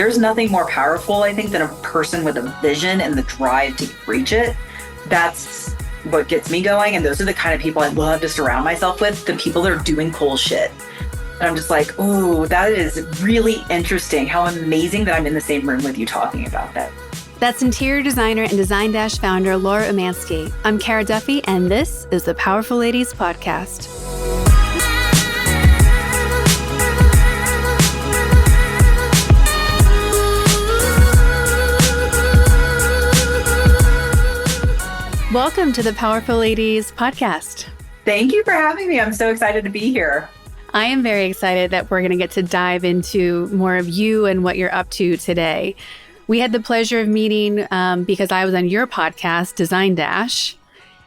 there's nothing more powerful, I think, than a person with a vision and the drive to reach it. That's what gets me going. And those are the kind of people I love to surround myself with, the people that are doing cool shit. And I'm just like, oh, that is really interesting. How amazing that I'm in the same room with you talking about that. That's interior designer and Design Dash founder Laura Umansky. I'm Kara Duffy, and this is the Powerful Ladies Podcast. Welcome to the Powerful Ladies Podcast. Thank you for having me. I'm so excited to be here. I am very excited that we're going to get to dive into more of you and what you're up to today. We had the pleasure of meeting because I was on your podcast, Design Dash,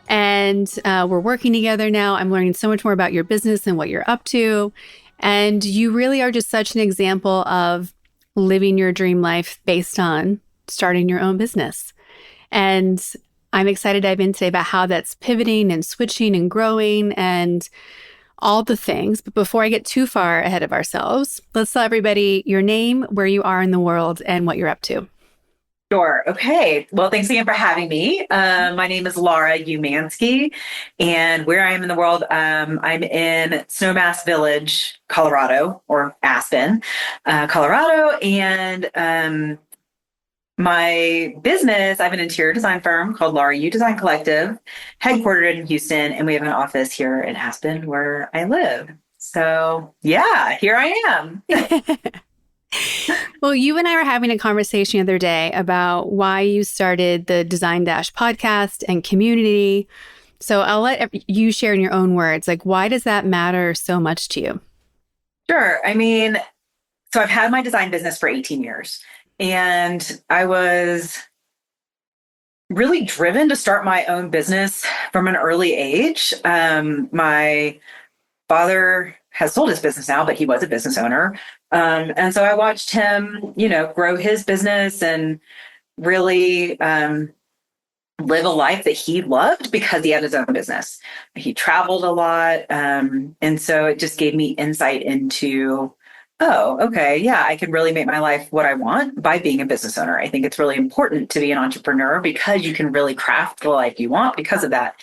and we're working together now. I'm learning so much more about your business and what you're up to. And you really are just such an example of living your dream life based on starting your own business. And I'm excited to dive in today about how that's pivoting and switching and growing and all the things. But before I get too far ahead of ourselves, let's tell everybody your name, where you are in the world, and what you're up to. Sure. Okay. Well, thanks again for having me. My name is Laura Umansky, and where I am in the world, I'm in Snowmass Village, Colorado, or Aspen, Colorado. And my business, I have an interior design firm called Laura U Design Collective, headquartered in Houston, and we have an office here in Aspen where I live. So yeah, here I am. Well, you and I were having a conversation the other day about why you started the Design Dash podcast and community. So I'll let you share in your own words, like, why does that matter so much to you? Sure. I mean, so I've had my design business for 18 years, and I was really driven to start my own business from an early age. My father has sold his business now, but he was a business owner. And so I watched him, grow his business and really live a life that he loved because he had his own business. He traveled a lot. And so it just gave me insight into, oh, okay, yeah, I can really make my life what I want by being a business owner. I think it's really important to be an entrepreneur because you can really craft the life you want because of that.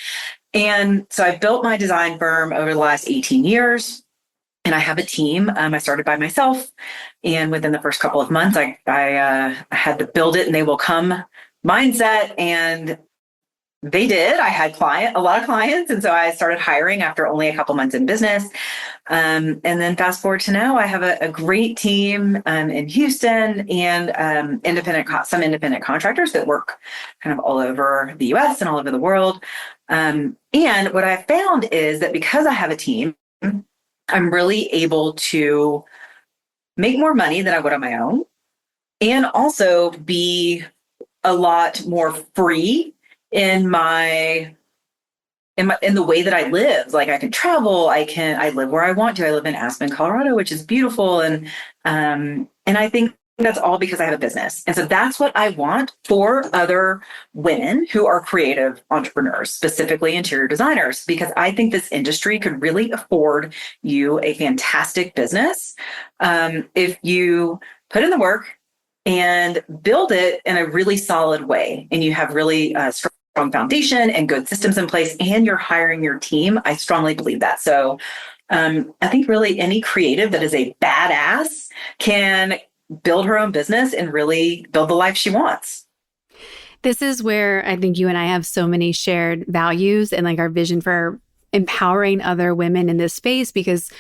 And so I've built my design firm over the last 18 years. And I have a team. I started by myself. And within the first couple of months, I had to build it and they will come mindset. And they did. I had a lot of clients. And so I started hiring after only a couple months in business. And then fast forward to now, I have a great team in Houston and some independent contractors that work kind of all over the US and all over the world. And what I found is that because I have a team, I'm really able to make more money than I would on my own and also be a lot more free in the way that I live. Like I can travel, I live where I want to. I live in Aspen, Colorado, which is beautiful. And I think that's all because I have a business. And so that's what I want for other women who are creative entrepreneurs, specifically interior designers, because I think this industry could really afford you a fantastic business if you put in the work and build it in a really solid way. And you have really strong foundation and good systems in place, and you're hiring your team. I strongly believe that. So I think really any creative that is a badass can build her own business and really build the life she wants. This is where I think you and I have so many shared values and like our vision for empowering other women in this space, because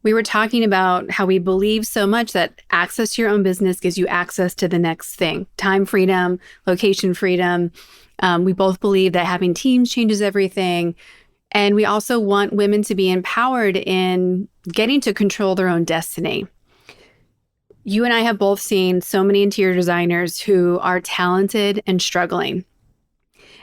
we were talking about how we believe so much that access to your own business gives you access to the next thing, time freedom, location freedom. We both believe that having teams changes everything. And we also want women to be empowered in getting to control their own destiny. You and I have both seen so many interior designers who are talented and struggling.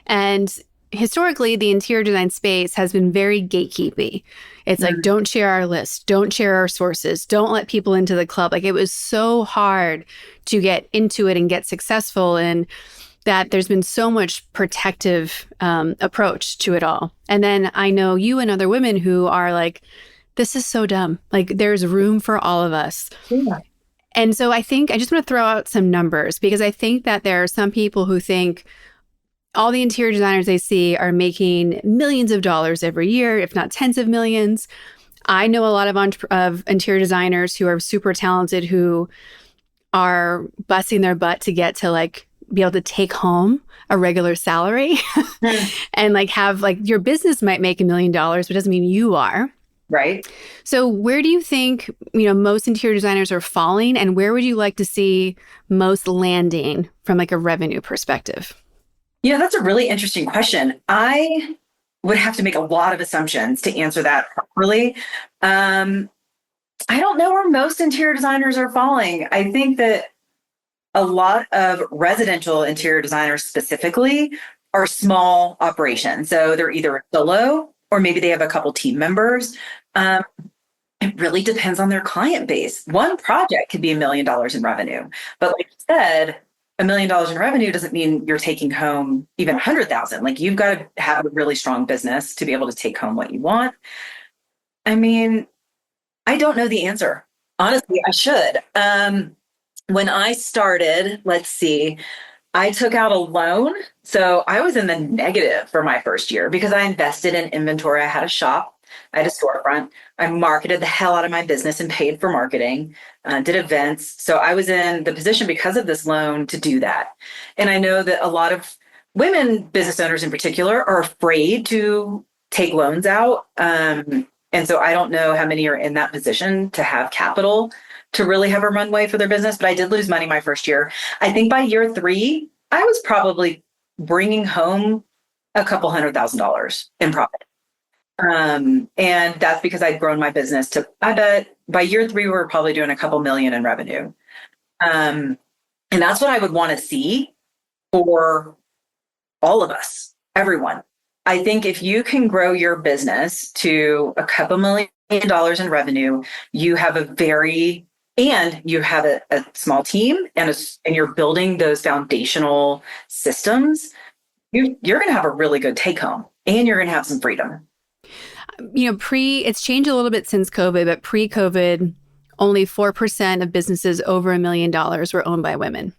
And historically, the interior design space has been very gatekeepy. It's like, don't share our list, don't share our sources, don't let people into the club. Like, it was so hard to get into it and get successful, and that there's been so much protective approach to it all. And then I know you and other women who are like, this is so dumb. Like, there's room for all of us. Yeah. And so I think I just want to throw out some numbers because I think that there are some people who think all the interior designers they see are making millions of dollars every year, if not tens of millions. I know a lot of interior designers who are super talented who are busting their butt to get to like be able to take home a regular salary and like have like your business might make $1 million, but it doesn't mean you are. Right. So where do you think, most interior designers are falling, and where would you like to see most landing from like a revenue perspective? Yeah, that's a really interesting question. I would have to make a lot of assumptions to answer that properly. I don't know where most interior designers are falling. I think that a lot of residential interior designers specifically are small operations. So they're either solo or maybe they have a couple team members. It really depends on their client base. One project could be $1 million in revenue. But like you said, $1 million in revenue doesn't mean you're taking home even 100,000. Like you've got to have a really strong business to be able to take home what you want. I mean, I don't know the answer. Honestly, I should. When I started, let's see, I took out a loan. So I was in the negative for my first year because I invested in inventory. I had a shop, I had a storefront. I marketed the hell out of my business and paid for marketing, did events. So I was in the position because of this loan to do that. And I know that a lot of women business owners in particular are afraid to take loans out. And so I don't know how many are in that position to have capital to really have a runway for their business, but I did lose money my first year. I think by year 3, I was probably bringing home a couple $100,000 in profit. And that's because I'd grown my business to, I bet by year 3, we were probably doing a couple million in revenue. And that's what I would want to see for all of us, everyone. I think if you can grow your business to a couple $1 million in revenue, you have a small team and you're building those foundational systems, you're going to have a really good take home and you're going to have some freedom. It's changed a little bit since COVID, but pre-COVID, only 4% of businesses over $1 million were owned by women.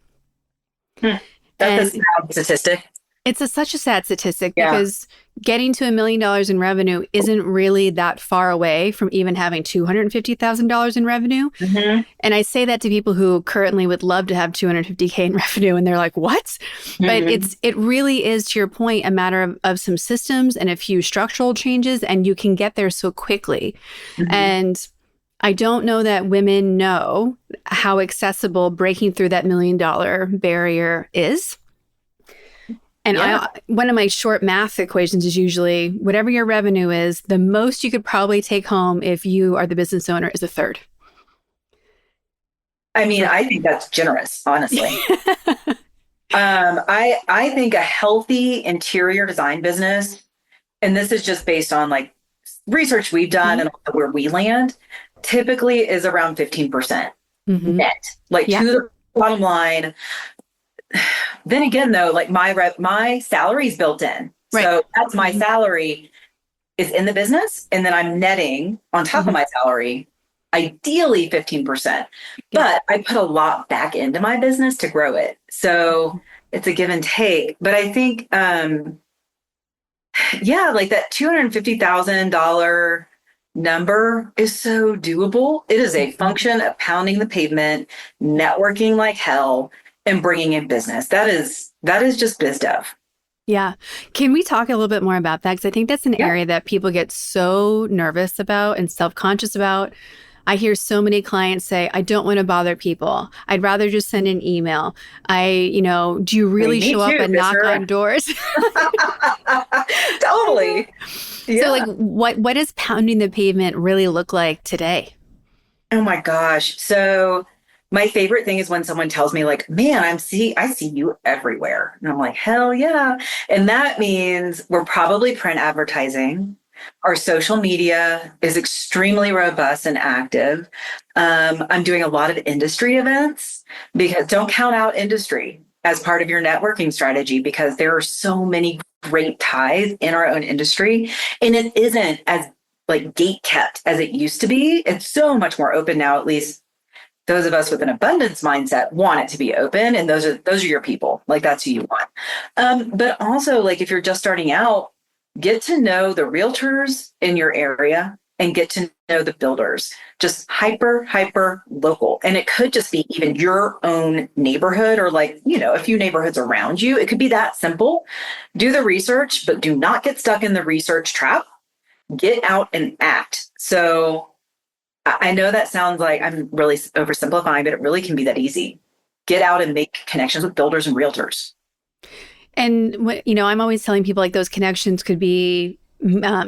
That's a sad statistic. It's such a sad statistic because getting to $1 million in revenue isn't really that far away from even having $250,000 in revenue. Mm-hmm. And I say that to people who currently would love to have $250K in revenue, and they're like, what? Mm-hmm. But it really is, to your point, a matter of some systems and a few structural changes, and you can get there so quickly. Mm-hmm. And I don't know that women know how accessible breaking through that $1 million barrier is. And one of my short math equations is usually whatever your revenue is, the most you could probably take home if you are the business owner is a third. I mean, I think that's generous, honestly. I think a healthy interior design business, and this is just based on like research we've done and where we land, typically is around 15% net, like to the bottom line. Then again, though, like my salary is built in. Right. So that's my salary is in the business. And then I'm netting on top of my salary, ideally 15%. But I put a lot back into my business to grow it. So it's a give and take. But I think, like that $250,000 number is so doable. It is a function of pounding the pavement, networking like hell, and bringing in business. That is just biz dev. Yeah. Can we talk a little bit more about that? Because I think that's an area that people get so nervous about and self-conscious about. I hear so many clients say, I don't want to bother people. I'd rather just send an email. Do you really show up and knock on doors? Totally. Yeah. So like what does pounding the pavement really look like today? Oh my gosh. So my favorite thing is when someone tells me like, man, I see you everywhere. And I'm like, hell yeah. And that means we're probably print advertising. Our social media is extremely robust and active. I'm doing a lot of industry events because don't count out industry as part of your networking strategy because there are so many great ties in our own industry. And it isn't as like gate kept as it used to be. It's so much more open now, at least those of us with an abundance mindset want it to be open, and those are your people. Like that's who you want. But also, like if you're just starting out, get to know the realtors in your area and get to know the builders. Just hyper local. And it could just be even your own neighborhood or like, a few neighborhoods around you. It could be that simple. Do the research, but do not get stuck in the research trap. Get out and act. So I know that sounds like I'm really oversimplifying, but it really can be that easy. Get out and make connections with builders and realtors. And I'm always telling people like those connections could be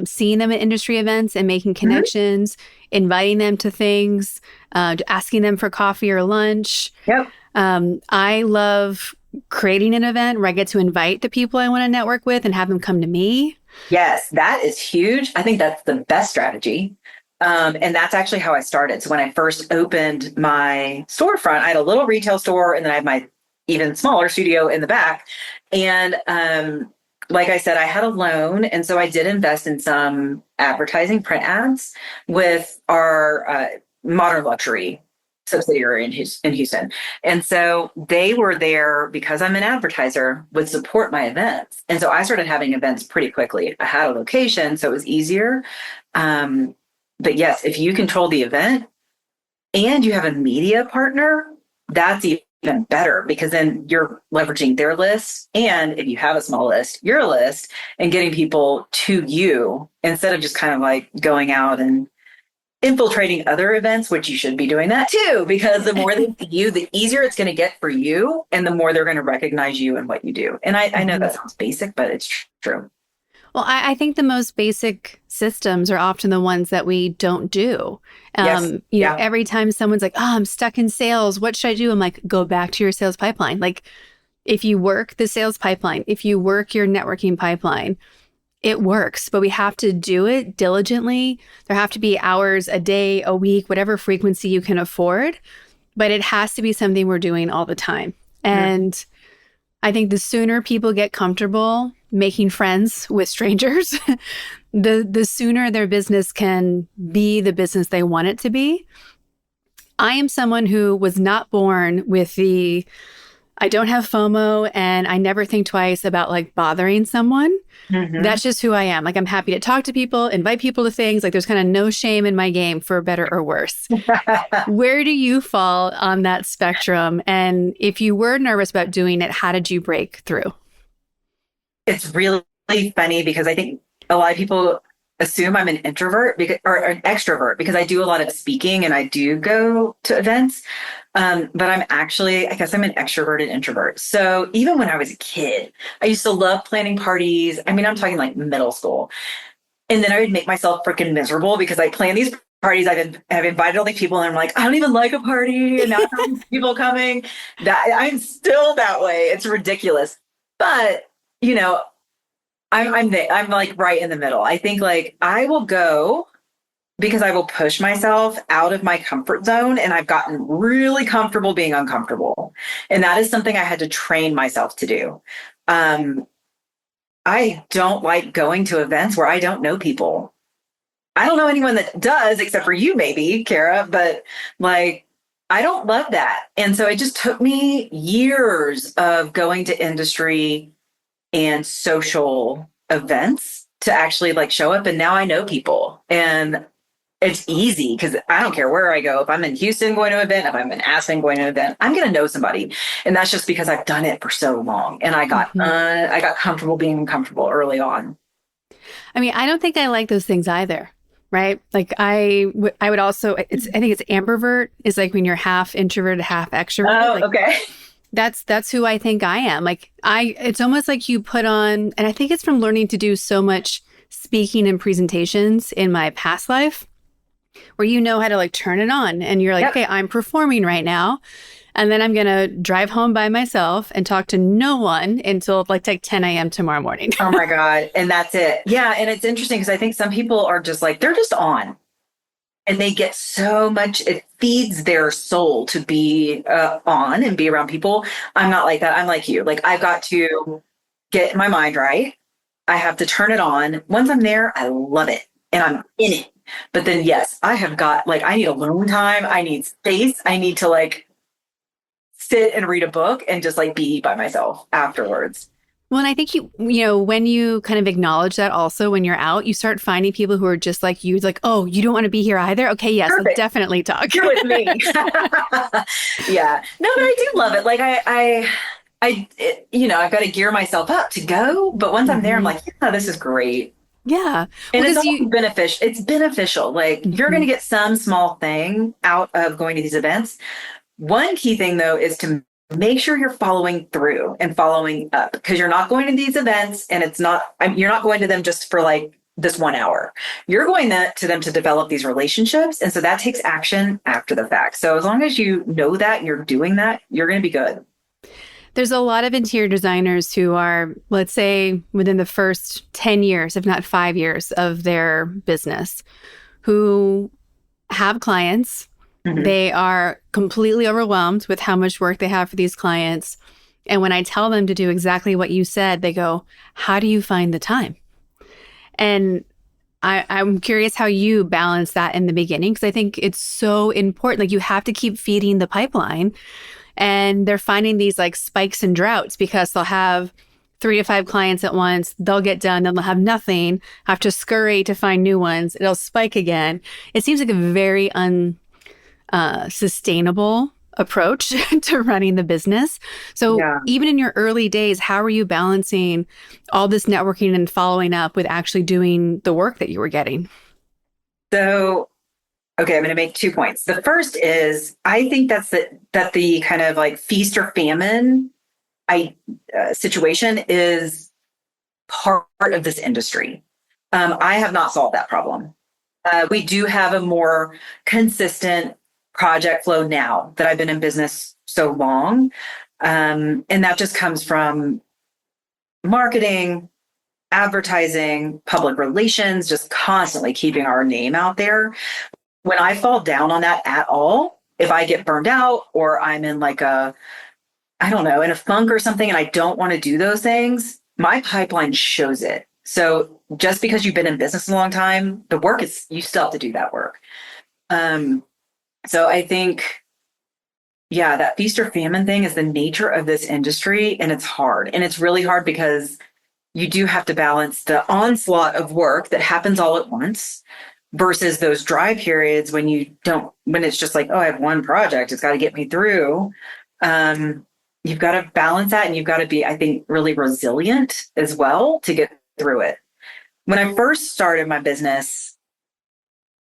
seeing them at industry events and making connections, inviting them to things, asking them for coffee or lunch. Yep. I love creating an event where I get to invite the people I want to network with and have them come to me. Yes, that is huge. I think that's the best strategy. And that's actually how I started. So when I first opened my storefront, I had a little retail store and then I had my even smaller studio in the back. And like I said, I had a loan. And so I did invest in some advertising print ads with our Modern Luxury subsidiary in Houston. And so they were there because I'm an advertiser, would support my events. And so I started having events pretty quickly. I had a location, so it was easier. But yes, if you control the event and you have a media partner, that's even better because then you're leveraging their list. And if you have a small list, your list, and getting people to you instead of just kind of like going out and infiltrating other events, which you should be doing that too, because the more they see you, the easier it's going to get for you and the more they're going to recognize you and what you do. And I know that sounds basic, but it's true. Well, I think the most basic systems are often the ones that we don't do. Yes. Every time someone's like, oh, I'm stuck in sales, what should I do? I'm like, go back to your sales pipeline. Like if you work the sales pipeline, if you work your networking pipeline, it works, but we have to do it diligently. There have to be hours a day, a week, whatever frequency you can afford, but it has to be something we're doing all the time. And I think the sooner people get comfortable making friends with strangers, the sooner their business can be the business they want it to be. I am someone who was not born with I don't have FOMO and I never think twice about like bothering someone. That's just who I am. Like I'm happy to talk to people, invite people to things. Like there's kind of no shame in my game for better or worse. Where do you fall on that spectrum? And if you were nervous about doing it, how did you break through? It's really funny because I think a lot of people assume I'm an introvert or an extrovert because I do a lot of speaking and I do go to events. But I guess I'm an extroverted introvert. So even when I was a kid, I used to love planning parties. I mean, I'm talking like middle school. And then I would make myself freaking miserable because I plan these parties. I've invited all these people and I'm like, I don't even like a party. And now I have people coming. That I'm still that way. It's ridiculous. But I'm like right in the middle. I think like I will go because I will push myself out of my comfort zone. And I've gotten really comfortable being uncomfortable. And that is something I had to train myself to do. I don't like going to events where I don't know people. I don't know anyone that does, except for you, maybe, Kara, but like, I don't love that. And so it just took me years of going to industry and social events to actually like show up. And now I know people and it's easy because I don't care where I go. If I'm in Houston going to an event, if I'm in Aspen going to an event, I'm going to know somebody. And that's just because I've done it for so long. And I got comfortable being uncomfortable early on. I mean, I don't think I like those things either. Right. Like I would also, I think it's ambivert is like when you're half introverted, half extrovert. Oh, like, okay. That's who I think I am. Like it's almost like you put on, and I think it's from learning to do so much speaking and presentations in my past life where you know how to like turn it on and you're like, okay, I'm performing right now. And then I'm going to drive home by myself and talk to no one until like 10 a.m. tomorrow morning. Oh my God. And that's it. Yeah. And it's interesting because I think some people are just like, they're just on and they get so much, it feeds their soul to be on and be around people. I'm not like that. I'm like you. Like I've got to get my mind right. I have to turn it on. Once I'm there, I love it and I'm in it. But then, yes, I have got like, I need alone time. I need space. I need to like sit and read a book and just like be by myself afterwards. Well, and I think when you kind of acknowledge that also when you're out, you start finding people who are just like you, like, oh, you don't want to be here either. Okay, yes, let's Perfect. definitely talk. You're with me. Yeah. No, but I do love it. Like I've got to gear myself up to go. But once I'm there, I'm Mhm. like, yeah, this is great. Yeah. Well, And it's because all you, beneficial. It's beneficial. Like you're going Mhm. to get some small thing out of going to these events. One key thing though is to make sure you're following through and following up because you're not going to these events and you're not going to them just for like this 1 hour. You're going to them to develop these relationships. And so that takes action after the fact. So as long as you know that and you're doing that, you're going to be good. there's a lot of interior designers who are, let's say, within the first 10 years, if not 5 years of their business, who have clients. Mhm. They are completely overwhelmed with how much work they have for these clients. And when I tell them to do exactly what you said, they go, how do you find the time? And I'm curious how you balance that in the beginning, because I think it's so important. Like you have to keep feeding the pipeline. And they're finding these like spikes and droughts because they'll have 3 to 5 clients at once. They'll get done, then they'll have nothing, have to scurry to find new ones. It'll spike again. It seems like a very sustainable approach to running the business. So Yeah. even in your early days, how are you balancing all this networking and following up with actually doing the work that you were getting? So, okay, I'm going to make 2 points. The first is I think that the kind of like feast or famine I situation is part of this industry. I have not solved that problem. We do have a more consistent project flow now that I've been in business so long. And that just comes from marketing, advertising, public relations, just constantly keeping our name out there. When I fall down on that at all, if I get burned out or I'm in like I don't know, in a funk or something and I don't want to do those things, my pipeline shows it. So just because you've been in business a long time, the work is, you still have to do that work. Um, so I think, yeah, that feast or famine thing is the nature of this industry and it's hard. And it's really hard because you do have to balance the onslaught of work that happens all at once versus those dry periods when when it's just like, oh, I have one project, it's got to get me through. Um, you've got to balance that and you've got to be, I think, really resilient as well to get through it. When I first started my business,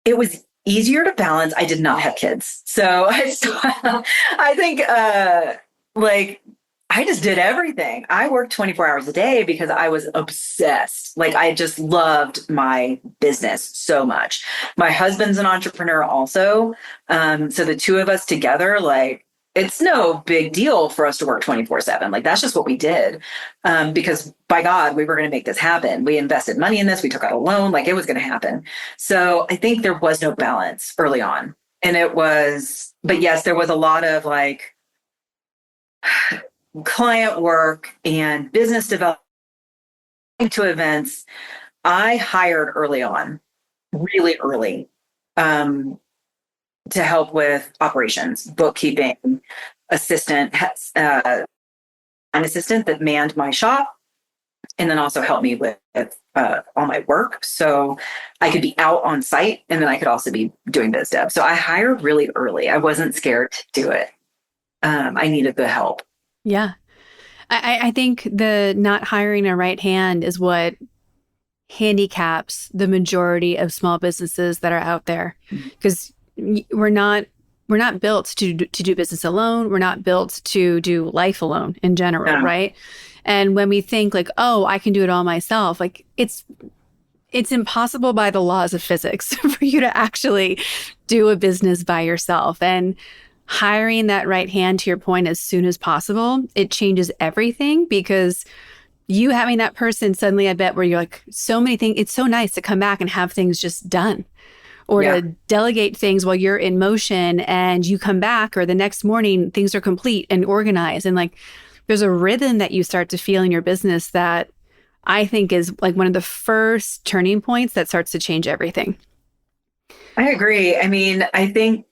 it was easier to balance. I did not have kids. So I think like I just did everything. I worked 24 hours a day because I was obsessed. Like I just loved my business so much. My husband's an entrepreneur also. So the two of us together, like it's no big deal for us to work 24/7. Like that's just what we did. Because by God, we were going to make this happen. We invested money in this. We took out a loan, like it was going to happen. So I think there was no balance early on. But yes, there was a lot of like client work and business development to events. I hired early on, really early, um, to help with operations, bookkeeping, assistant, an assistant that manned my shop, and then also helped me with all my work. So I could be out on site, and then I could also be doing biz dev. So I hired really early. I wasn't scared to do it. I needed the help. Yeah. I think the not hiring a right hand is what handicaps the majority of small businesses that are out there because we're not built to do business alone. We're not built to do life alone in general, No. right? And when we think like, oh, I can do it all myself, like it's impossible by the laws of physics for you to actually do a business by yourself. And hiring that right hand, to your point, as soon as possible, it changes everything because you having that person suddenly, I bet, where you're like, so many things, it's so nice to come back and have things just done or Yeah. to delegate things while you're in motion and you come back or the next morning, things are complete and organized. And like, there's a rhythm that you start to feel in your business that I think is like one of the first turning points that starts to change everything. I agree. I mean, I think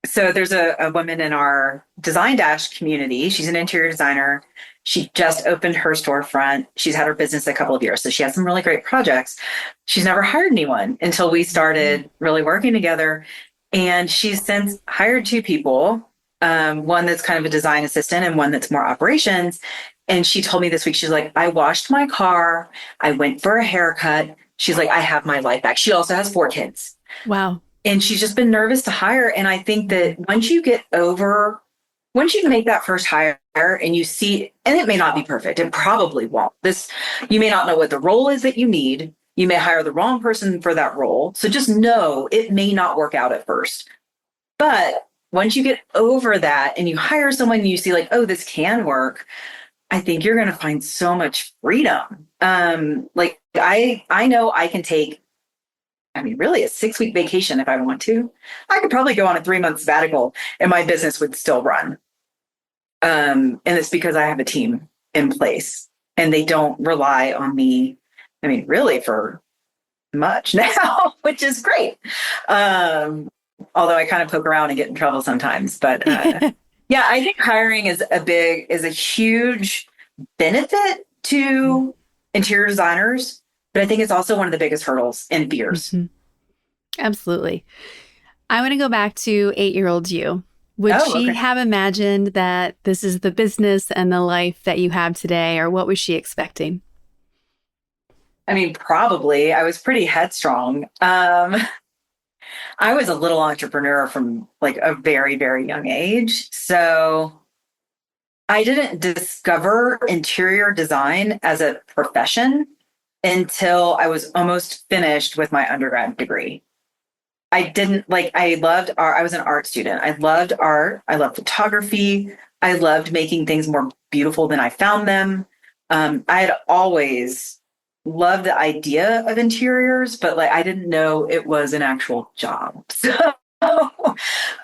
so. There's a woman in our Design Dash community. She's an interior designer. She just opened her storefront. She's had her business a couple of years. So she has some really great projects. She's never hired anyone until we started really working together. And she's since hired two people, one that's kind of a design assistant and one that's more operations. And she told me this week, she's like, I washed my car. I went for a haircut. She's like, I have my life back. She also has four kids. Wow. And she's just been nervous to hire. And I think that once you make that first hire and you see, and it may not be perfect, it probably won't. You may not know what the role is that you need. You may hire the wrong person for that role. So just know it may not work out at first. But once you get over that and you hire someone and you see like, oh, this can work, I think you're going to find so much freedom. Like I know I can take, I mean, really a 6-week vacation if I want to. I could probably go on a 3-month sabbatical and my business would still run. And it's because I have a team in place and they don't rely on me. I mean, really for much now, which is great. Although I kind of poke around and get in trouble sometimes, but yeah, I think hiring is a huge benefit to interior designers, but I think it's also one of the biggest hurdles and fears. Mhm. Absolutely. I want to go back to 8-year-old you. Would she Okay. have imagined that this is the business and the life that you have today, or what was she expecting? I mean, probably. I was pretty headstrong. I was a little entrepreneur from like a very, very young age. So I didn't discover interior design as a profession until I was almost finished with my undergrad degree. I didn't like, I loved art. I was an art student. I loved art. I loved photography. I loved making things more beautiful than I found them. I had always loved the idea of interiors, but like I didn't know it was an actual job. So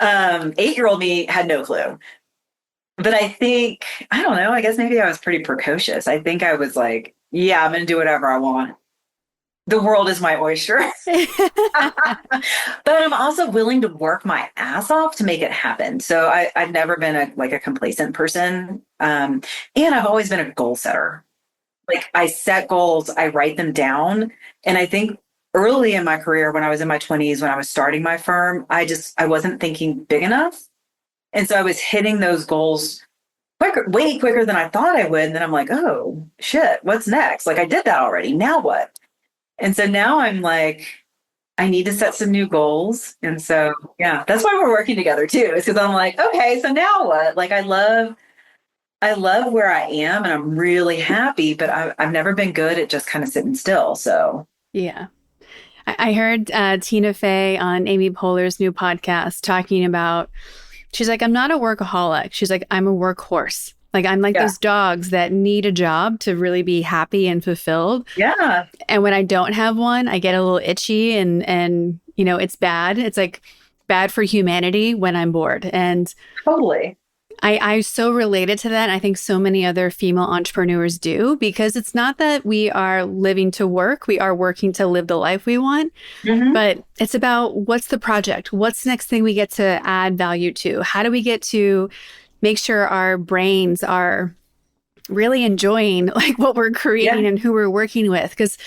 8-year-old me had no clue. But I think, I don't know, I guess maybe I was pretty precocious. I think I was like, yeah, I'm going to do whatever I want. The world is my oyster. But I'm also willing to work my ass off to make it happen. So I've never been a complacent person. And I've always been a goal setter. Like I set goals, I write them down. And I think early in my career, when I was in my 20s, when I was starting my firm, I wasn't thinking big enough. And so I was hitting those goals way quicker than I thought I would. And then I'm like, oh shit, what's next? Like I did that already. Now what? And so now I'm like, I need to set some new goals. And so, yeah, that's why we're working together too. Is because I'm like, okay, so now what? Like I love where I am and I'm really happy, but I've never been good at just kind of sitting still. So Yeah. I heard Tina Fey on Amy Poehler's new podcast talking about, she's like, I'm not a workaholic. She's like, I'm a workhorse. Like, I'm like yeah, those dogs that need a job to really be happy and fulfilled. yeah, And when I don't have one, I get a little itchy and you know, it's bad. It's like bad for humanity when I'm bored. And totally. I so related to that. And I think so many other female entrepreneurs do, because it's not that we are living to work. We are working to live the life we want, Hmm. but it's about what's the project? What's the next thing we get to add value to? How do we get to make sure our brains are really enjoying like what we're creating Yeah, and who we're working with? Because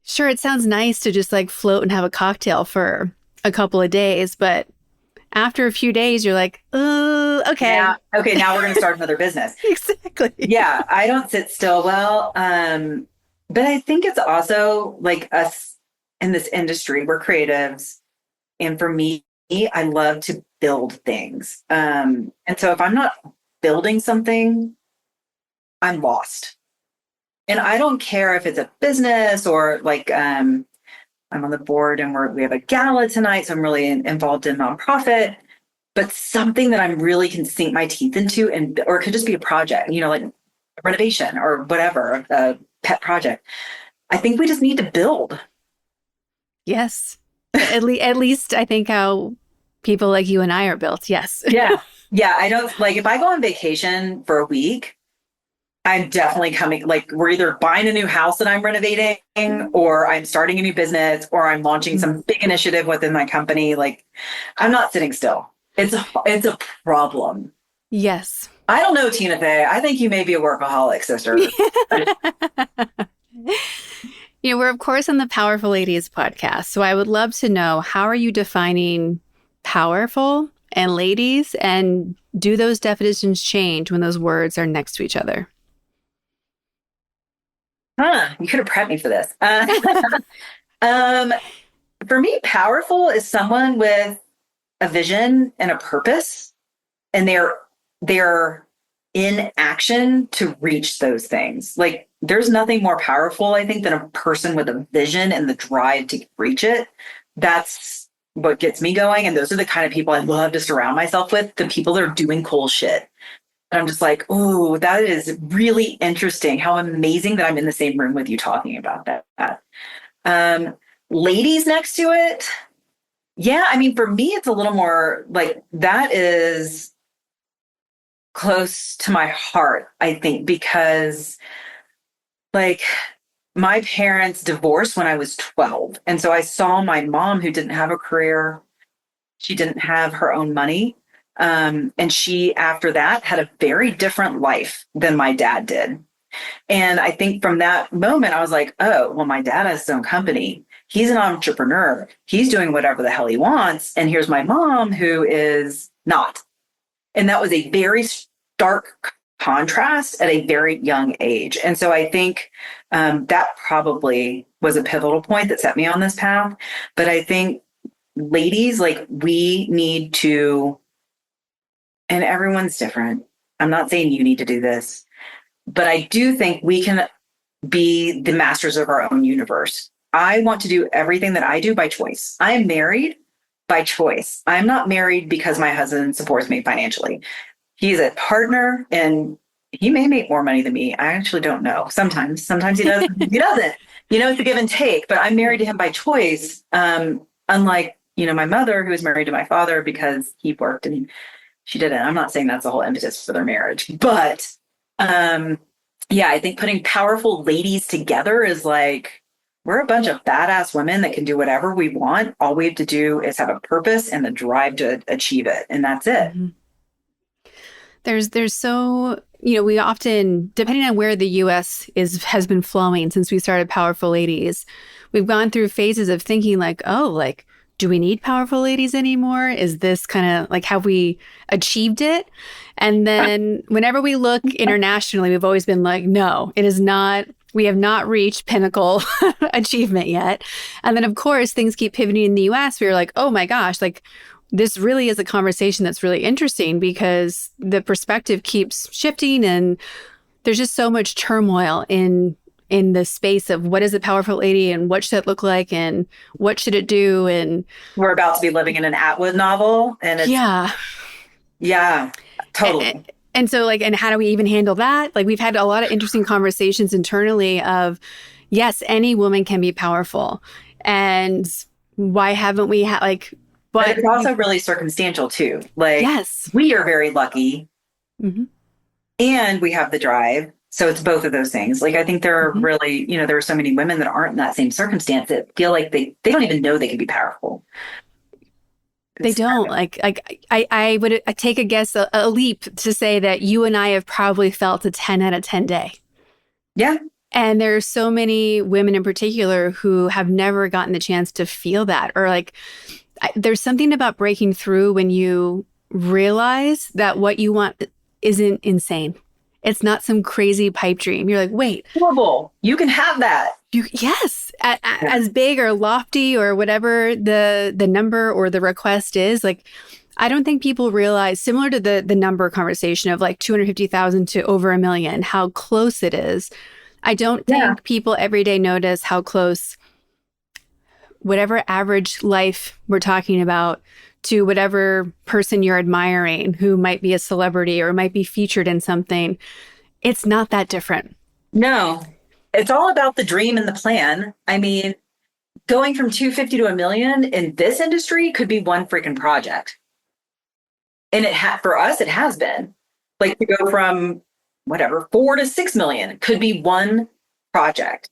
sure, it sounds nice to just like float and have a cocktail for a couple of days, but after a few days, you're like, oh, okay. now, okay, now we're going to start another business. Exactly. Yeah, I don't sit still well. But I think it's also like us in this industry, we're creatives. And for me, I love to build things. And so if I'm not building something, I'm lost. And I don't care if it's a business or like I'm on the board and we have a gala tonight. So I'm really involved in nonprofit, but something that I'm really can sink my teeth into or it could just be a project, like a renovation or whatever, a pet project. I think we just need to build. Yes. At least I think how people like you and I are built. Yes. Yeah. Yeah. I don't like if I go on vacation for a week, I'm definitely coming, like, we're either buying a new house that I'm renovating, or I'm starting a new business, or I'm launching some big initiative within my company. Like, I'm not sitting still. It's a problem. Yes. I don't know, Tina Fey. I think you may be a workaholic, sister. We're of course on the Powerful Ladies podcast. So I would love to know, how are you defining powerful and ladies? And do those definitions change when those words are next to each other? You could have prepped me for this. Um, for me, powerful is someone with a vision and a purpose, and they're in action to reach those things. Like, there's nothing more powerful, I think, than a person with a vision and the drive to reach it. That's what gets me going. And those are the kind of people I love to surround myself with, the people that are doing cool shit. And I'm just like, oh, that is really interesting. How amazing that I'm in the same room with you talking about that. Um, Ladies next to it. Yeah, I mean, for me, it's a little more like that is close to my heart, I think, because like my parents divorced when I was 12. And so I saw my mom, who didn't have a career, she didn't have her own money. And she, after that, had a very different life than my dad did. And I think from that moment, I was like, oh, well, my dad has his own company. He's an entrepreneur. He's doing whatever the hell he wants. And here's my mom, who is not. And that was a very stark contrast at a very young age. And so I think that probably was a pivotal point that set me on this path. But I think ladies, like, we need to, and everyone's different. I'm not saying you need to do this, but I do think we can be the masters of our own universe. I want to do everything that I do by choice. I am married by choice. I'm not married because my husband supports me financially. He's a partner, and he may make more money than me. I actually don't know. Sometimes he does. He doesn't. It's a give and take. But I'm married to him by choice. Unlike my mother, who was married to my father because he worked and she didn't. I'm not saying that's the whole impetus for their marriage, but yeah, I think putting powerful ladies together is like, we're a bunch of badass women that can do whatever we want. All we have to do is have a purpose and the drive to achieve it. And that's it. Mm-hmm. There's so, we often, depending on where the US has been flowing since we started Powerful Ladies, we've gone through phases of thinking like, oh, like, do we need powerful ladies anymore? Is this kind of like, have we achieved it? And then whenever we look internationally, we've always been like, no, it is not. We have not reached pinnacle achievement yet. And then, of course, things keep pivoting in the US. We're like, oh my gosh, like, this really is a conversation that's really interesting because the perspective keeps shifting, and there's just so much turmoil in the space of what is a powerful lady and what should it look like and what should it do. And we're about to be living in an Atwood novel. And it's, yeah, totally. And so, like, and how do we even handle that? Like, we've had a lot of interesting conversations internally of, yes, any woman can be powerful. And why haven't we had but it's also really circumstantial too. Like, yes, we are very lucky, and we have the drive. So it's both of those things. Like, I think there are really, there are so many women that aren't in that same circumstance that feel like they don't even know they can be powerful. They don't. I would take a guess, a leap to say that you and I have probably felt a 10 out of 10 day. Yeah. And there are so many women in particular who have never gotten the chance to feel that, or there's something about breaking through when you realize that what you want isn't insane. It's not some crazy pipe dream. You're like, wait. Horrible. You can have that. Yes. As big or lofty or whatever the number or the request is. Like, I don't think people realize, similar to the number conversation of like 250,000 to over 1 million, how close it is. I don't think people every day notice how close whatever average life we're talking about to whatever person you're admiring who might be a celebrity or might be featured in something. It's not that different. No, it's all about the dream and the plan. I mean, going from 250 to 1 million in this industry could be one freaking project. And for us, it has been. Like, to go from whatever, 4 to 6 million could be one project.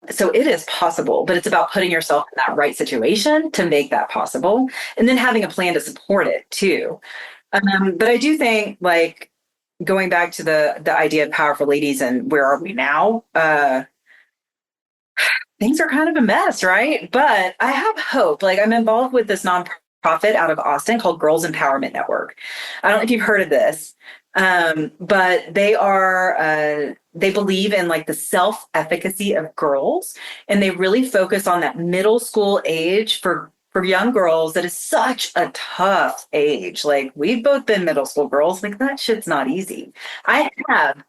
So it is possible, but it's about putting yourself in that right situation to make that possible, and then having a plan to support it too. But I do think, like, going back to the idea of powerful ladies and where are we now, things are kind of a mess, right? But I have hope. Like, I'm involved with this nonprofit out of Austin called Girls Empowerment Network. I don't know if you've heard of this, but they believe in like the self-efficacy of girls, and they really focus on that middle school age for young girls. That is such a tough age. Like, we've both been middle school girls. Like, that shit's not easy. I have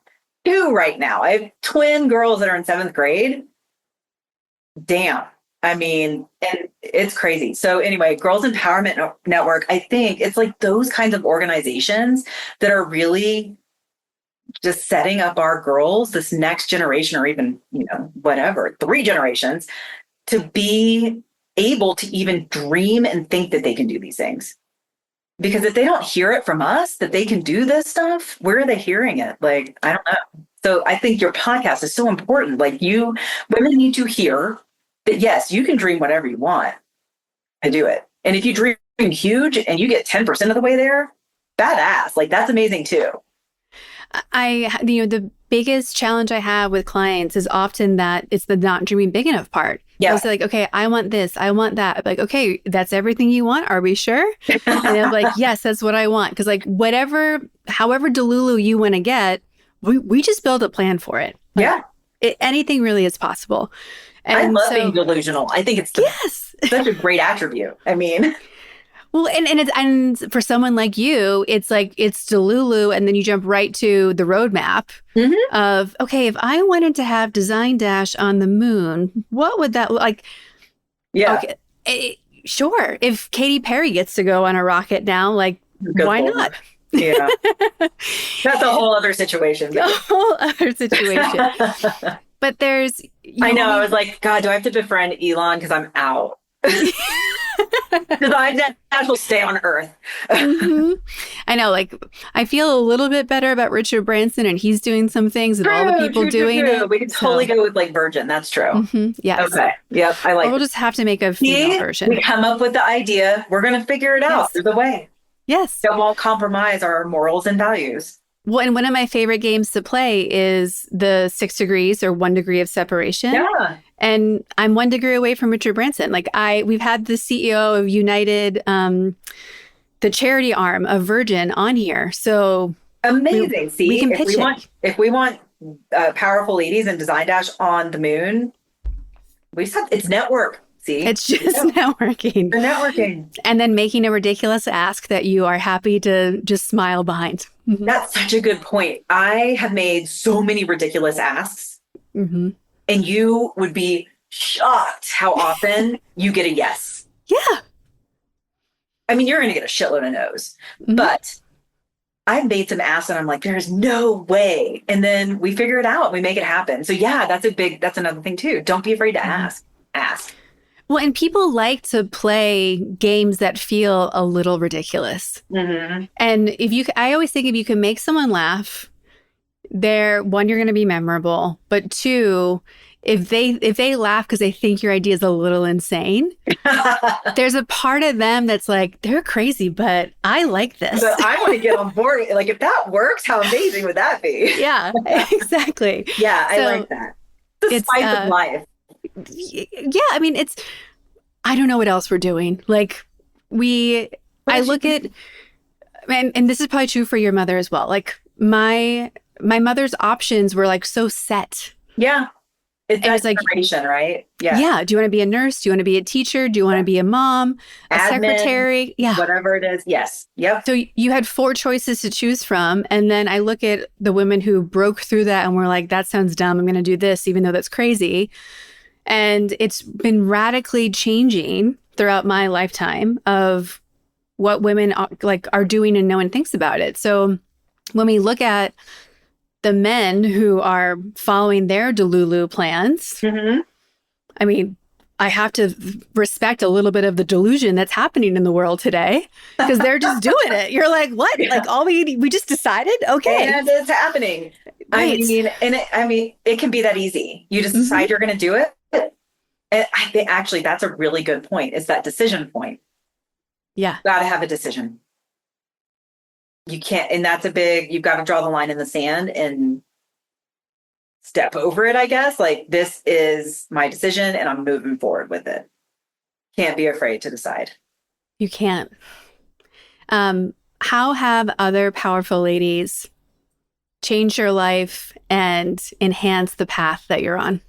two right now. I have twin girls that are in 7th grade. Damn. I mean, and it's crazy. So anyway, Girls Empowerment Network, I think it's like those kinds of organizations that are really just setting up our girls, this next generation, or even, whatever, 3 generations, to be able to even dream and think that they can do these things. Because if they don't hear it from us, that they can do this stuff, where are they hearing it? Like, I don't know. So I think your podcast is so important. Like, women need to hear that, yes, you can dream whatever you want and do it. And if you dream huge and you get 10% of the way there, badass. Like, that's amazing too. The biggest challenge I have with clients is often that it's the not dreaming big enough part. Yeah. They'll say like, okay, I want this, I want that. I'm like, okay, that's everything you want? Are we sure? And I'm like, yes, that's what I want. Because like however delulu you want to get, we just build a plan for it. Like, yeah. Anything really is possible. And I love being delusional. I think it's such a great attribute. I mean, well, and for someone like you, it's like it's Delulu, and then you jump right to the roadmap of, okay, if I wanted to have Design Dash on the moon, what would that look like? Yeah, okay, sure. If Katy Perry gets to go on a rocket now, like, why not? Yeah, that's a whole other situation. A whole other situation. But there's, I know. I was like, God, do I have to befriend Elon? Because I'm out. Design Dash will stay on Earth. I know. Like, I feel a little bit better about Richard Branson, and he's doing some things, and all the people doing it. We could totally go with like Virgin. That's true. Yes. Okay. Yep. I like. Or we'll just have to make a female version. We come up with the idea. We're going to figure it out. There's a way. Yes. Don't all compromise our morals and values. Well, and one of my favorite games to play is the 6 degrees or 1 degree of separation. Yeah. And I'm 1 degree away from Richard Branson. Like, we've had the CEO of United, the charity arm of Virgin, on here. So amazing. We can pitch if we want powerful ladies and Design Dash on the moon, we just have, it's network. See? It's just networking. The networking. And then making a ridiculous ask that you are happy to just smile behind. That's such a good point. I have made so many ridiculous asks, and you would be shocked how often you get a yes. Yeah. I mean, you're going to get a shitload of no's, but I've made some asks and I'm like, there's no way. And then we figure it out. We make it happen. So yeah, that's another thing too. Don't be afraid to ask. Well, and people like to play games that feel a little ridiculous. And I always think if you can make someone laugh, you're going to be memorable. But 2, if they laugh because they think your idea is a little insane, there's a part of them that's like, they're crazy, but I like this. But I want to get on board. Like, if that works, how amazing would that be? Yeah, exactly. Yeah, I like that. The spice of life. Yeah, I mean, I don't know what else we're doing. Like, I look at, and this is probably true for your mother as well. Like, my mother's options were like so set. Yeah. It's like generation, right? Yeah. Yeah. Do you want to be a nurse? Do you want to be a teacher? Do you want to be a mom? Admin, secretary? Yeah. Whatever it is. Yes. Yep. So you had 4 choices to choose from. And then I look at the women who broke through that and were like, that sounds dumb. I'm going to do this, even though that's crazy. And it's been radically changing throughout my lifetime of what women are doing, and no one thinks about it. So when we look at the men who are following their Delulu plans, I mean, I have to respect a little bit of the delusion that's happening in the world today because they're just doing it. You're like, what? Yeah. Like we just decided? Okay. And it's happening. Right. I mean, it can be that easy. You just Hmm. decide you're going to do it. And I think actually that's a really good point. It's that decision point. Yeah. Got to have a decision. You can't, and that's a big, you've got to draw the line in the sand and step over it, I guess. Like, this is my decision and I'm moving forward with it. Can't be afraid to decide. You can't. How have other powerful ladies changed your life and enhanced the path that you're on?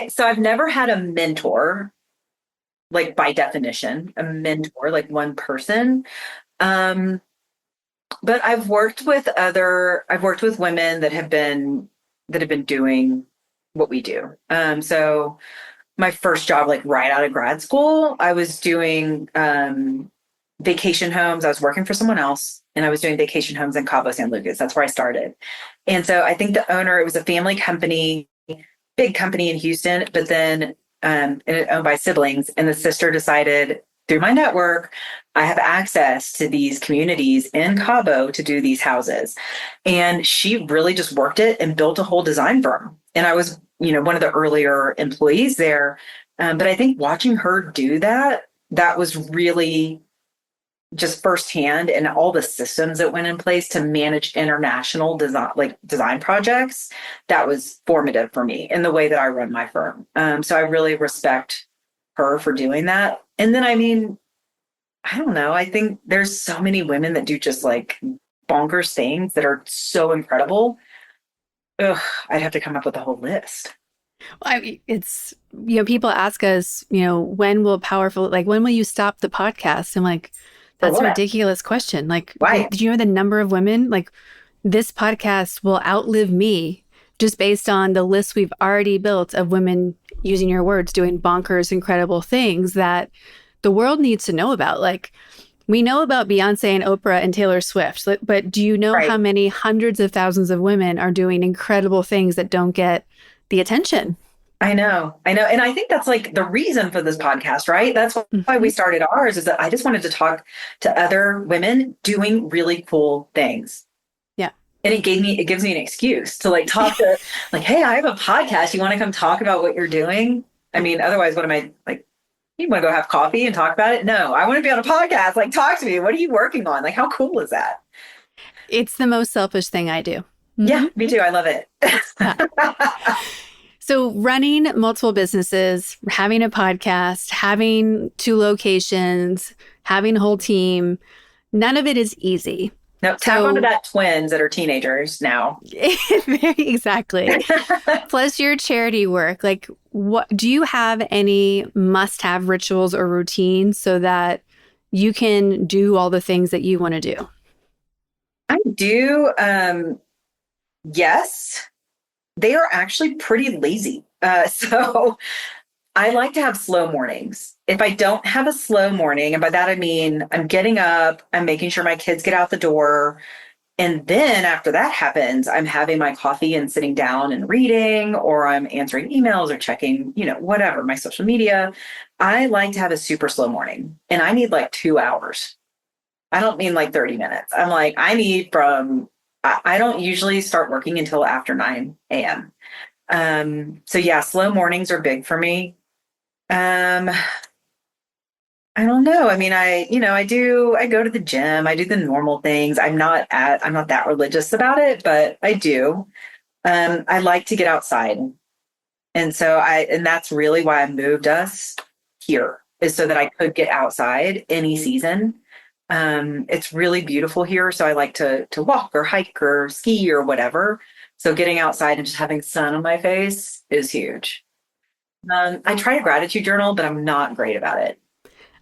So I've never had a mentor, like by definition, a mentor, like one person. Um, but I've worked with women that have been doing what we do. So my first job, like right out of grad school, I was doing vacation homes. I was working for someone else and I was doing vacation homes in Cabo San Lucas. That's where I started. And so I think the owner, it was a family company, big company in Houston, but then and it owned by siblings. And the sister decided through my network, I have access to these communities in Cabo to do these houses. And she really just worked it and built a whole design firm. And I was, one of the earlier employees there. But I think watching her do that, that was really just firsthand, and all the systems that went in place to manage international design projects. That was formative for me in the way that I run my firm. So I really respect her for doing that. And then, I mean, I don't know. I think there's so many women that do just like bonkers things that are so incredible. Ugh, I'd have to come up with a whole list. It's, people ask us, when will you stop the podcast? I'm like, For that's a what? ridiculous question. Like, Why? do you know the number of women? Like, this podcast will outlive me just based on the list we've already built of women, using your words, doing bonkers, incredible things that the world needs to know about. Like, we know about Beyonce and Oprah and Taylor Swift, but do you know how Right. many hundreds of thousands of women are doing incredible things that don't get the attention? I know. I know. And I think that's like the reason for this podcast, right? That's why we Hmm. started ours, is that I just wanted to talk to other women doing really cool things. Yeah. And it gives me an excuse to like talk to, like, hey, I have a podcast. You want to come talk about what you're doing? I mean, otherwise, what am I like? You want to go have coffee and talk about it? No, I want to be on a podcast. Like, talk to me. What are you working on? Like, how cool is that? It's the most selfish thing I do. Yeah, Hmm. me too. I love it. Yeah. So running multiple businesses, having a podcast, having two locations, having a whole team, none of it is easy. No, tap onto So that twins that are teenagers now. very exactly. Plus your charity work. Like, what do you have any must-have rituals or routines so that you can do all the things that you want to do? I do. Yes, they are actually pretty lazy. So I like to have slow mornings. If I don't have a slow morning, and by that I mean I'm getting up, I'm making sure my kids get out the door. And then after that happens, I'm having my coffee and sitting down and reading, or I'm answering emails or checking, whatever, my social media. I like to have a super slow morning and I need like 2 hours. I don't mean like 30 minutes. I'm like, I don't usually start working until after 9 a.m. So yeah, slow mornings are big for me. Um, I don't know. I mean, I go to the gym, I do the normal things. I'm not that religious about it, but I do. I like to get outside. And that's really why I moved us here, is so that I could get outside any season. It's really beautiful here. So I like to walk or hike or ski or whatever. So getting outside and just having sun on my face is huge. I try to gratitude journal, but I'm not great about it.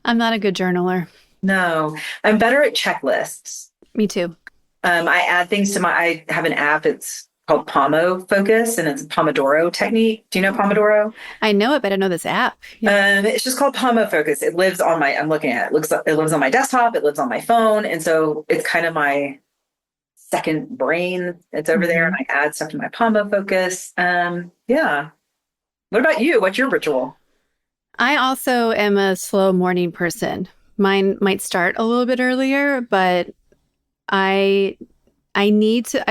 I'm not a good journaler. No, I'm better at checklists. Me too. I add things to I have an app. It's called Pomo Focus and it's a Pomodoro technique. Do you know Pomodoro? I know it, but I know this app. Yeah. It's just called Pomo Focus. It lives on I'm looking at it. It lives on my desktop. It lives on my phone. And so it's kind of my second brain. It's over there and Mhm. I add stuff to my Pomo Focus. Yeah. What about you? What's your ritual? I also am a slow morning person. Mine might start a little bit earlier, but I I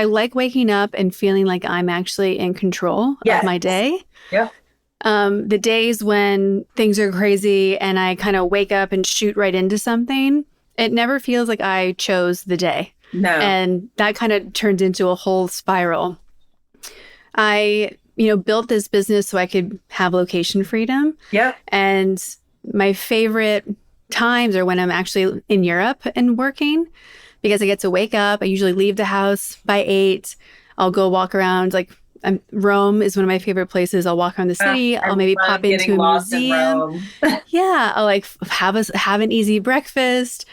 like waking up and feeling like I'm actually in control of Yes. my day. Yeah. The days when things are crazy and I kind of wake up and shoot right into something, it never feels like I chose the day. No. And that kind of turns into a whole spiral. I built this business so I could have location freedom. Yep. And my favorite times are when I'm actually in Europe and working because I get to wake up. I usually leave the house by 8. I'll go walk around. Like Rome is one of my favorite places. I'll walk around the city. I I'll maybe pop love getting into a lost in museum. Rome. Yeah, I'll like have an easy breakfast,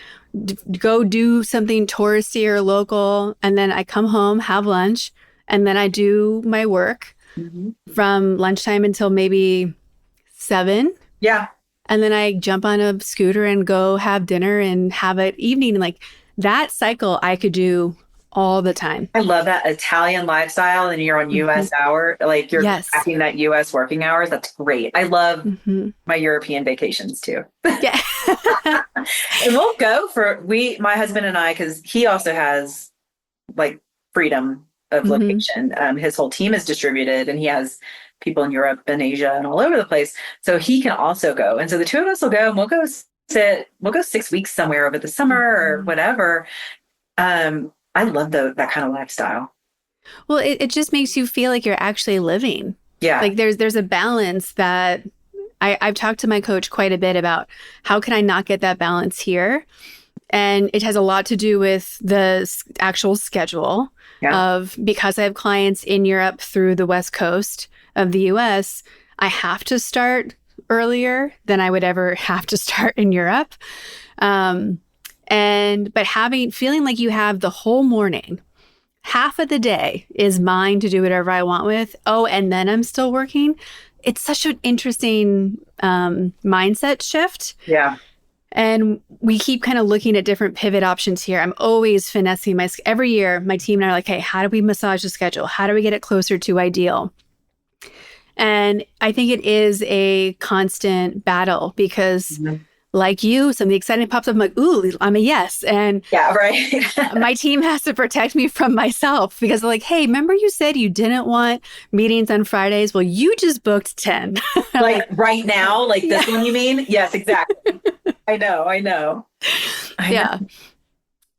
go do something touristy or local, and then I come home, have lunch, and then I do my work Mhm. from lunchtime until maybe 7. Yeah. And then I jump on a scooter and go have dinner and have an evening. And like that cycle I could do all the time. I love that Italian lifestyle and you're on Hmm. US hour, like you're Yes. tracking that US working hours. That's great. I love Hmm. my European vacations too. Yeah. And we'll go for my husband and I, because he also has like freedom of Hmm. location. His whole team is distributed and he has people in Europe and Asia and all over the place. So he can also go. And so the two of us will go and we'll go 6 weeks somewhere over the summer or Hmm. whatever. I love that kind of lifestyle. Well, it just makes you feel like you're actually living. Yeah. Like there's a balance that I've talked to my coach quite a bit about how can I not get that balance here? And it has a lot to do with the actual schedule Yeah. of because I have clients in Europe through the West Coast of the US, I have to start earlier than I would ever have to start in Europe. Um, but feeling like you have the whole morning, half of the day is mine to do whatever I want with. Oh, and then I'm still working. It's such an interesting mindset shift. Yeah. And we keep kind of looking at different pivot options here. I'm always finessing every year. My team and I are like, hey, how do we massage the schedule? How do we get it closer to ideal? And I think it is a constant battle because, Mhm. like you, something exciting pops up. I'm like, ooh, I'm a yes. And Yeah. Right. my team has to protect me from myself because they're like, hey, remember you said you didn't want meetings on Fridays? Well, you just booked 10. Like Like, right now, like yeah, this one, you mean? Yes, exactly. I know. I know. I know. yeah.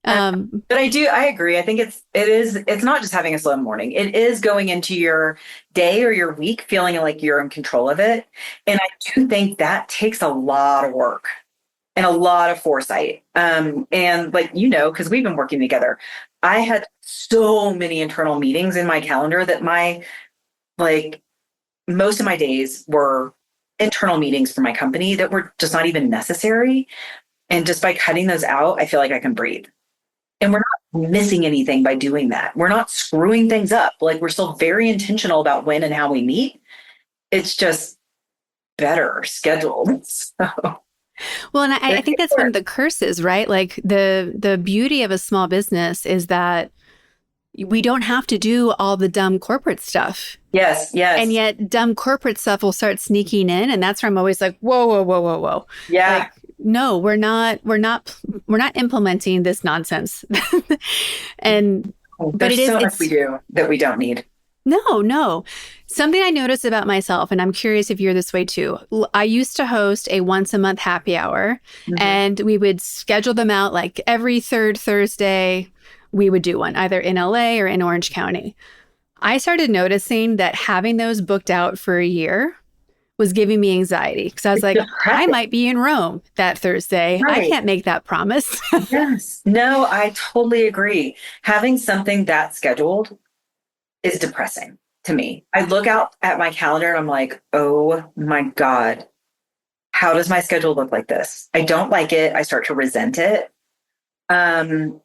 Um, But I agree. I think it's not just having a slow morning. It is going into your day or your week feeling like you're in control of it. And I do think that takes a lot of work and a lot of foresight. And like, because we've been working together, I had so many internal meetings in my calendar that like, most of my days were internal meetings for my company that were just not even necessary. And just by cutting those out, I feel like I can breathe. And we're not missing anything by doing that. We're not screwing things up. Like we're still very intentional about when and how we meet. It's just better scheduled. So well, and I think that's one of the curses, right? Like the beauty of a small business is that we don't have to do all the dumb corporate stuff. yes, And yes. yet dumb corporate stuff will start sneaking in. And that's where I'm always like, whoa, whoa, whoa, whoa, whoa. Yeah. Like, no, we're not implementing this nonsense. And but There's so much we it's do that we don't need. no. Something I noticed about myself, and I'm curious if you're this way too. I used to host a once a month happy hour, Mhm. and we would schedule them out like every third Thursday. We would do one either in LA or in Orange County. I started noticing that having those booked out for a year was giving me anxiety because I was It's like, I depressing. might be in Rome that Thursday. I Right. can't make that promise. Yes. No, I totally agree. Having something that scheduled is depressing to me. I look out at my calendar and I'm like, oh my God, how does my schedule look like this? I don't like it. I start to resent it. Um,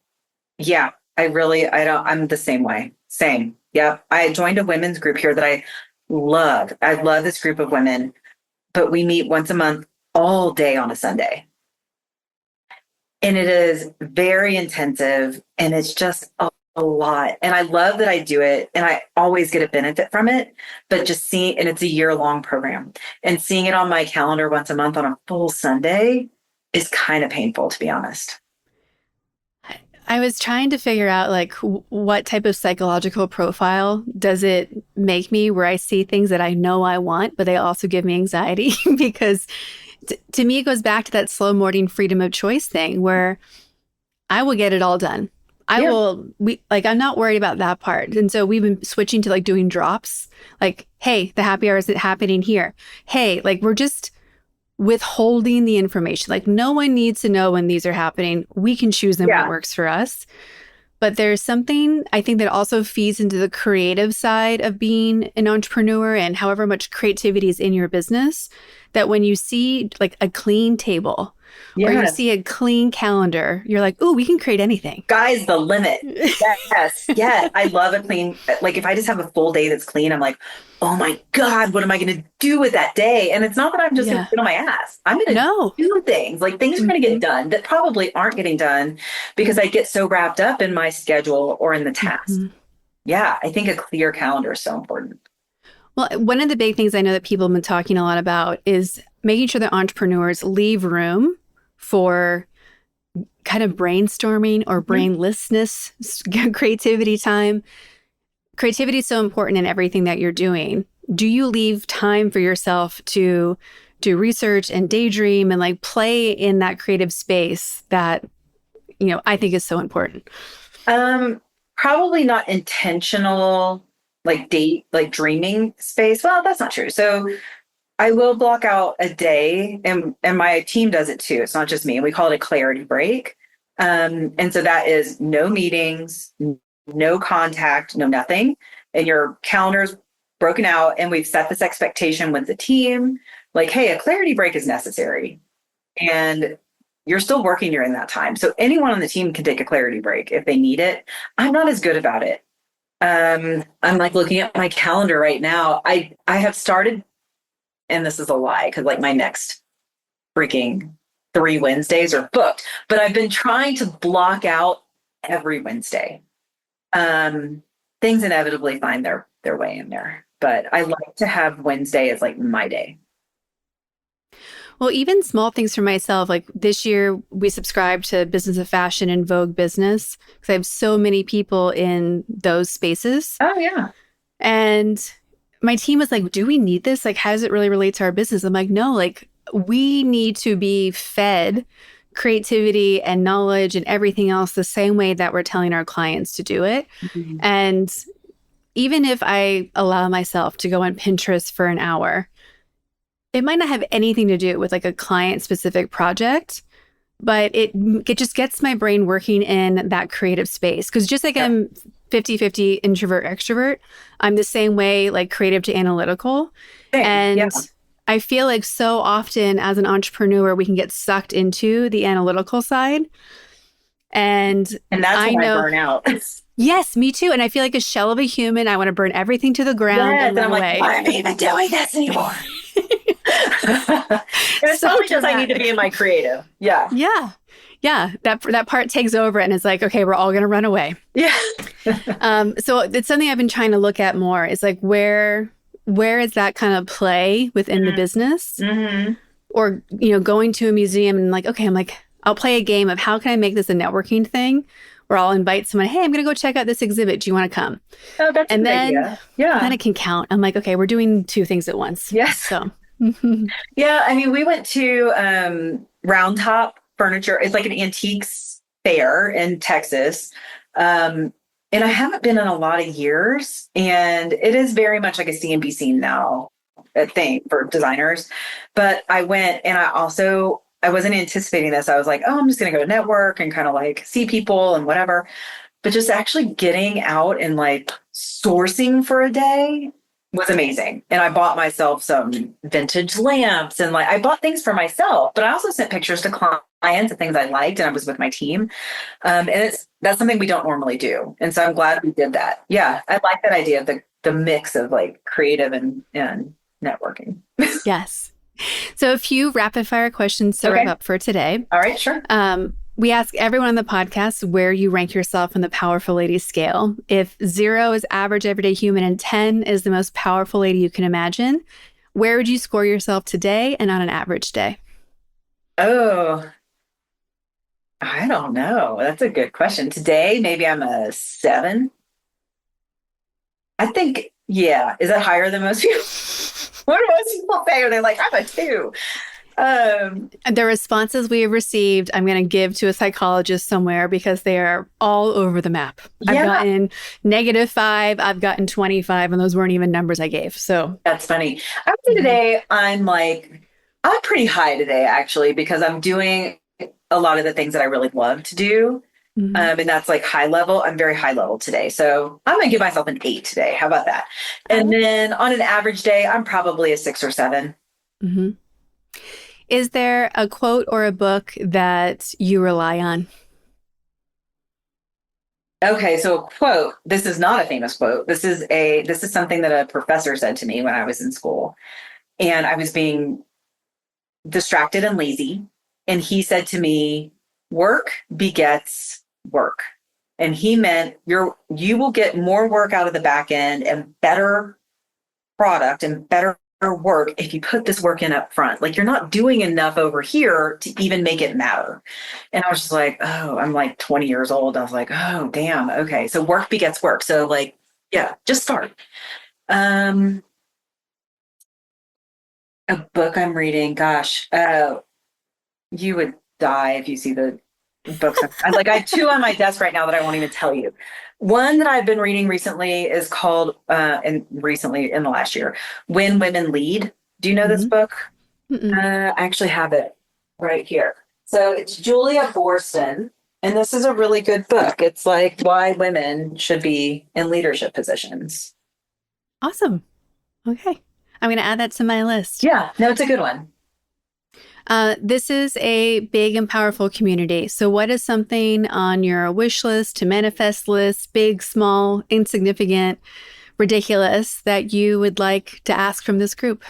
yeah, I don't, I'm the same way. Same. Yep. I joined a women's group here that I love. I love this group of women, but we meet once a month all day on a Sunday. And it is very intensive and it's just a a lot. And I love that I do it and I always get a benefit from it. But just seeing, and it's a year-long program, and seeing it on my calendar once a month on a full Sunday is kind of painful, to be honest. I was trying to figure out like what type of psychological profile does it make me where I see things that I know I want, but they also give me anxiety because to me, it goes back to that slow morning freedom of choice thing where I will get it all done. Yeah. I'm not worried about that part. And so we've been switching to like doing drops. Like, hey, the happy hour is happening here. Hey, like we're just withholding the information. Like no one needs to know when these are happening. We can choose them when it works for us. But there's something I think that also feeds into the creative side of being an entrepreneur and however much creativity is in your business, that when you see like a clean table or you see a clean calendar, you're like, ooh, we can create anything. Sky's the limit. Yes. Yeah. I love a clean, like if I just have a full day that's clean, I'm like, oh my God, what am I going to do with that day? And it's not that I'm just going to sit on my ass. I'm going to do things. Like things are going to get done that probably aren't getting done because I get so wrapped up in my schedule or in the task. Yeah. I think a clear calendar is so important. Well, one of the big things I know that people have been talking a lot about is making sure that entrepreneurs leave room for kind of brainstorming or brainlessness, creativity time. Creativity is so important in everything that you're doing. Do you leave time for yourself to do research and daydream and like play in that creative space that, you know, I think is so important? Probably not intentional, like dreaming space. Well, that's not true. So I will block out a day, and my team does it too. It's not just me. We call it a clarity break. And so that is no meetings, no contact, no nothing. And your calendar's broken out, and we've set this expectation with the team, like, hey, a clarity break is necessary. And you're still working during that time. So anyone on the team can take a clarity break if they need it. I'm not as good about it. I'm like looking at my calendar right now. I have started, and this is a lie because like my next freaking 3 Wednesdays are booked, but I've been trying to block out every Wednesday. Things inevitably find their way in there, but I like to have Wednesday as like my day. Well, even small things for myself, like this year we subscribed to Business of Fashion and Vogue Business because I have so many people in those spaces. Oh yeah. And my team was like, do we need this? Like, how does it really relate to our business? I'm like, no, like we need to be fed creativity and knowledge and everything else the same way that we're telling our clients to do it. And even if I allow myself to go on Pinterest for an hour, it might not have anything to do with like a client specific project, but it just gets my brain working in that creative space. Because just like I'm 50-50 introvert extrovert, I'm the same way, like creative to analytical. And I feel like so often as an entrepreneur, we can get sucked into the analytical side. And that's when I burn out. Yes, me too. And I feel like a shell of a human. I want to burn everything to the ground and run away. Why am I even doing this anymore? It's so probably just I need to be in my creative. Yeah. That part takes over and it's like, okay, we're all going to run away. Yeah. So it's something I've been trying to look at more. Is like where is that kind of play within the business, or going to a museum and like, okay, I'm like, I'll play a game of how can I make this a networking thing. Where I'll invite someone, hey, I'm going to go check out this exhibit. Do you want to come? Oh, that's a good idea. Yeah. Then it can count. I'm like, okay, we're doing 2 things at once. Yes. So. Yeah. I mean, we went to Round Top Furniture. It's like an antiques fair in Texas. And I haven't been in a lot of years. And it is very much like a CNBC scene now, a thing for designers. But I went and I wasn't anticipating this. I was like, oh, I'm just going to go network and kind of like see people and whatever. But just actually getting out and like sourcing for a day was amazing. And I bought myself some vintage lamps and like I bought things for myself, but I also sent pictures to clients of things I liked and I was with my team. And that's something we don't normally do. And so I'm glad we did that. Yeah, I like that idea of the mix of like creative and networking. Yes. So a few rapid fire questions to wrap up for today. All right, sure. We ask everyone on the podcast where you rank yourself on the Powerful Ladies scale. If 0 is average everyday human and 10 is the most powerful lady you can imagine, where would you score yourself today and on an average day? Oh, I don't know. That's a good question. Today, maybe I'm a 7. I think, yeah. Is that higher than most people? What do most people say? Are they like, I'm a 2? The responses we have received, I'm going to give to a psychologist somewhere because they are all over the map. Yeah. I've gotten -5, I've gotten 25, and those weren't even numbers I gave. So That's funny. I would say today I'm pretty high today, actually, because I'm doing a lot of the things that I really love to do. And that's like high level. I'm very high level today. So I'm going to give myself an 8 today. How about that? And then on an average day, I'm probably a 6 or 7. Mm-hmm. Is there a quote or a book that you rely on? Okay, so a quote. This is not a famous quote. This is something that a professor said to me when I was in school, and I was being distracted and lazy. And he said to me, "Work begets work," and he meant you will get more work out of the back end and better product and better work if you put this work in up front. Like, you're not doing enough over here to even make it matter. And I was just like, oh, I'm like 20 years old. I was like, oh, damn. Okay. So work begets work. So like, yeah, just start. A book I'm reading, gosh, you would die if you see the books. I have 2 on my desk right now that I won't even tell you. One that I've been reading recently is called, in the last year, When Women Lead. Do you know this book? I actually have it right here. So it's Julia Boorstin, and this is a really good book. It's like why women should be in leadership positions. Awesome. Okay. I'm going to add that to my list. Yeah, no, it's a good one. This is a big and powerful community. So what is something on your wish list, to manifest list, big, small, insignificant, ridiculous, that you would like to ask from this group?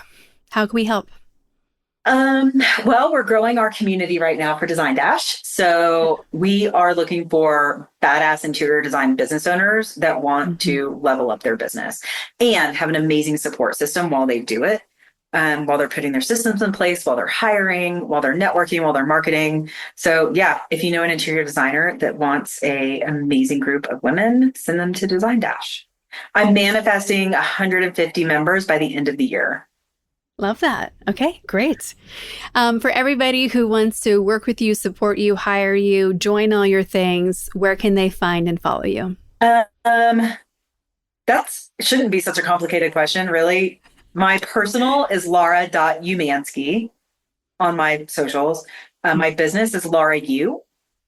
How can we help? Well, we're growing our community right now for Design Dash. So we are looking for badass interior design business owners that want to level up their business and have an amazing support system while they do it. While they're putting their systems in place, while they're hiring, while they're networking, while they're marketing. So yeah, if you know an interior designer that wants an amazing group of women, send them to Design Dash. I'm manifesting 150 members by the end of the year. Love that. Okay, great. For everybody who wants to work with you, support you, hire you, join all your things, where can they find and follow you? That shouldn't be such a complicated question, really. My personal is Laura.Umansky on my socials. My business is Laura U,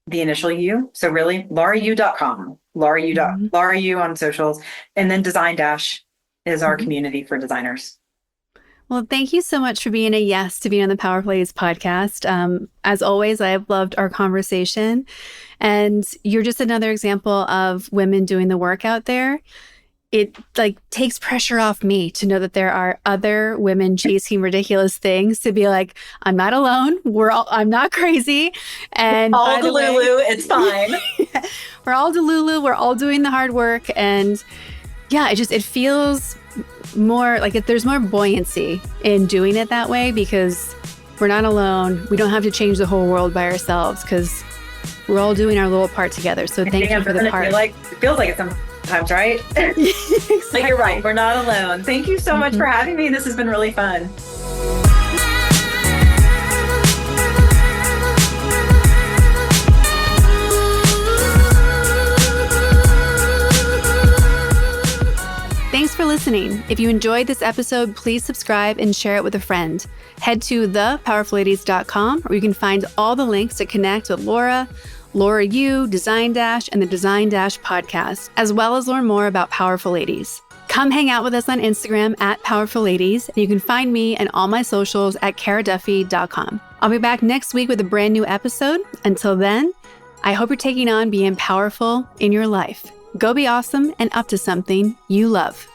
the initial U. So really, LauraU.com, Laura U on socials. And then Design Dash is our community for designers. Well, thank you so much for being a yes to being on the Powerful Ladies podcast. As always, I have loved our conversation. And you're just another example of women doing the work out there. It takes pressure off me to know that there are other women chasing ridiculous things, to be like, I'm not alone. I'm not crazy. And all Delulu, it's fine. We're all Delulu. We're all doing the hard work. And yeah, it feels more like there's more buoyancy in doing it that way, because we're not alone. We don't have to change the whole world by ourselves, because we're all doing our little part together. So thank you for the part. It feels like it sometimes, right? Exactly. Like, you're right. We're not alone. Thank you so much for having me. This has been really fun. Thanks for listening. If you enjoyed this episode, please subscribe and share it with a friend. Head to thepowerfulladies.com, where you can find all the links to connect with Laura U, Design Dash, and the Design Dash podcast, as well as learn more about Powerful Ladies. Come hang out with us on Instagram at Powerful Ladies, and you can find me and all my socials at karaduffy.com. I'll be back next week with a brand new episode. Until then, I hope you're taking on being powerful in your life. Go be awesome and up to something you love.